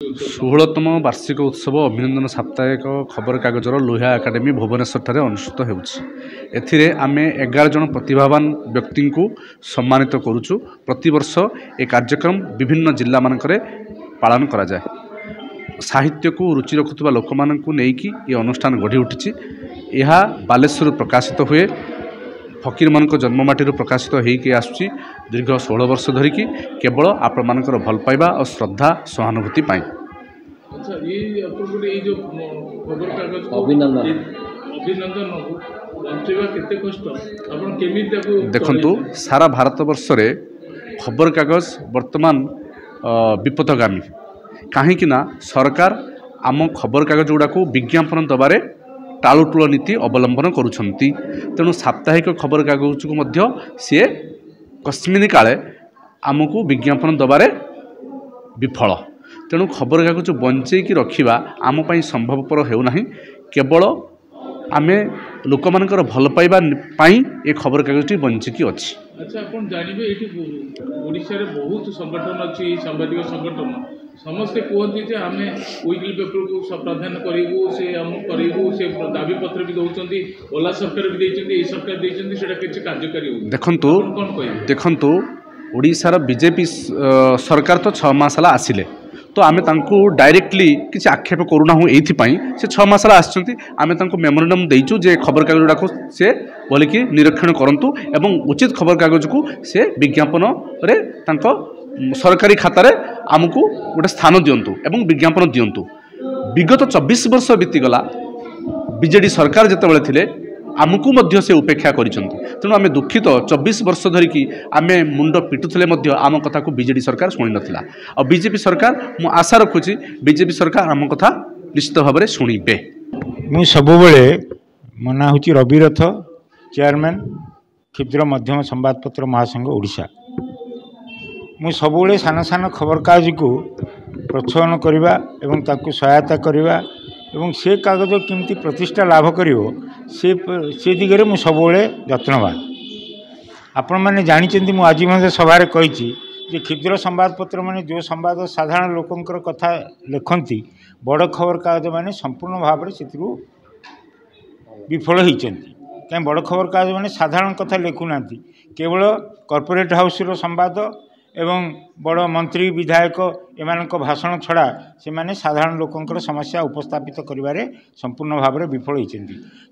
16तम वार्षिक उत्सव अभिनंदन साप्ताहिक खबर कागजर लोहिया एकाडेमी भुवनेश्वर अनुष्ठित होती आम 11 जन प्रतिभावान व्यक्ति को सम्मानित करुचु। प्रतिवर्ष ए कार्यक्रम विभिन्न जिला मानक पालन करा जाए। साहित्य को रुचि रखुवा लोक मानू नहीं ये अनुष्ठान गढ़ी उठी। यह बालेश्वर प्रकाशित हुए फकीर मान जन्ममाटी प्रकाशित होकर आसुची दीर्घ 16 वर्ष धरिकी केवल आपण मानकर भल पाइबा और श्रद्धा सहानुभूति पाई। देखंतु सारा भारत वर्ष रे खबर कागज वर्तमान विपदगामी कहीं सरकार आम खबर कागज गुड़ा को विज्ञापन दबारे टालुटुल नीति अवलंबन करुछंती। तेणु साप्ताहिक खबर कागज को मध्य सी कस्मिन काले आमको विज्ञापन दबारे विफल। तेणु खबर कागज बंचेकी रखिबा आम पई संभवपर हेउना। केवल आमे लोक मानकर भल पाइबा पाई ए खबर कागजटी बंचिकी अछि। अच्छा आपण जानिबे एठी ओडिसा रे बहुत संगठन अछि, सांबादिक संगठन समस्ते कहते जे आम वीकली पेपर को प्राधान्य करूँ से आम करूँ से दाबी पत्र भी दौरान ओला सरकार भी देते सरकार देते कार्यकारी हो। देखंतु ओडिशार बीजेपी सरकार तो 6 मास आसिले तो आमे तांको डायरेक्टली किसी आक्षेप करूना हूँ ये से 6 मास आमे तांको मेमोरेंडम देइचु जे खबर कागज गुड़ाक से बोलिकी निरीक्षण करंतु एवं उचित खबर कागज को से विज्ञापन रे तांको सरकारी खातार आमको गोटे स्थान दिंतु एवं विज्ञापन दिंतु। विगत 24 वर्ष बीतीगला बीजेडी सरकार जितेबाला थिले आमको मध्य से उपेक्षा करिसंती। तेणु आम दुखित 24 वर्ष धरिकी आम मुंड पिटुले आम कथा को बीजेडी सरकार शुणी नथिला। और बीजेपी सरकार मु आशा रखुची बीजेपी सरकार आम कथा निश्चित भाव में शुणिबे। मु सबुबले मो ना हूँ रविरथ, चेयरमैन क्षुद्र मध्यम संवादपत्र महासंघ ओडिशा। मु सबुबले सान सान खबर कागज को प्रोत्साहन करवा एवं ताकू सहायता करवा एवं से कागज केमती प्रतिष्ठा लाभ करिवो से दिगरे मु सबुबले यत्नवान। आपण मैंने जानी मु आज मध्य सभा कही जे क्षुद्र संवादपत्र माने जो संवाद साधारण लोकंकर कथा लिखती बड़ खबर कागज माने संपूर्ण भाव में से विफल होती। कहीं बड़ खबर कागज माने साधारण कथा लिखुना केवल कॉर्पोरेट हाउस रो संवाद एवं बड़ मंत्री विधायक एमानक भाषण छड़ा से माने साधारण लोकंकर समस्या उपस्थापित करिवारे संपूर्ण भाव में विफल होती।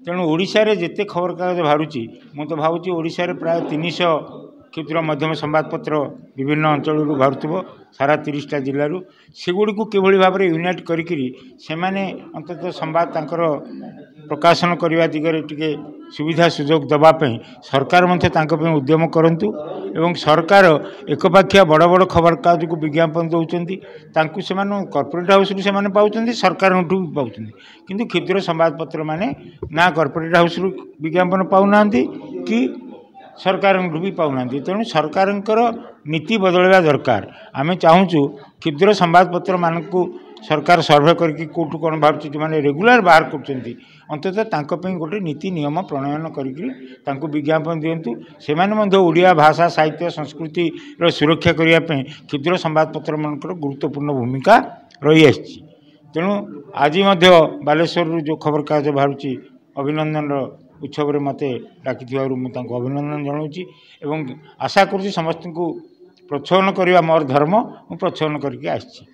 तेणु ओडिशा रे जेते खबर कागज बाहरुची मु तो भावुची ओडिशा रे प्राय 300 क्षुद्र मध्यम संवादपत्र विभिन्न अंचल बाहर सारा 30टा जिलूर सेगुड़ी को किभली भाव में यूनाइट करी से माने अंततः संवाद तांकर प्रकाशन करने दिगरे टिके सुविधा सुजोग दवाई सरकार मध्य उद्यम करंतु एवं सरकार एकपाखिया बड़ बड़ खबर कागज को विज्ञापन दौरान से कॉर्पोरेट हाउस से पाँच सरकार भी पाँच किंतु क्षुद्र संवादपत्र माने ना कॉर्पोरेट हाउस विज्ञापन पाऊना कि सरकार भी पाऊना। तेणु सरकार नीति बदलवा दरकार। आम चाहूँ क्षुद्र संवादपत्र मानक सरकार सर्वे करके कौटू कौन भाव जो मैंने रेगुलर बाहर कर अंततः गोटे नीति नियम प्रणयन करके विज्ञापन दिंतु। से ओडिया भाषा साहित्य संस्कृति सुरक्षा करने क्षुद्र संवादपत्र मान गुरुत्वपूर्ण भूमिका रही आसी। तेणु आज बालेश्वर जो खबर कागज बाहर अभिनंदन उत्सव में मत डाकी अभिनंदन जनाऊँगी एवं आशा करुँच समस्त को प्रोत्साहन करवा मोर धर्म मु प्रोत्साहन करके आसी।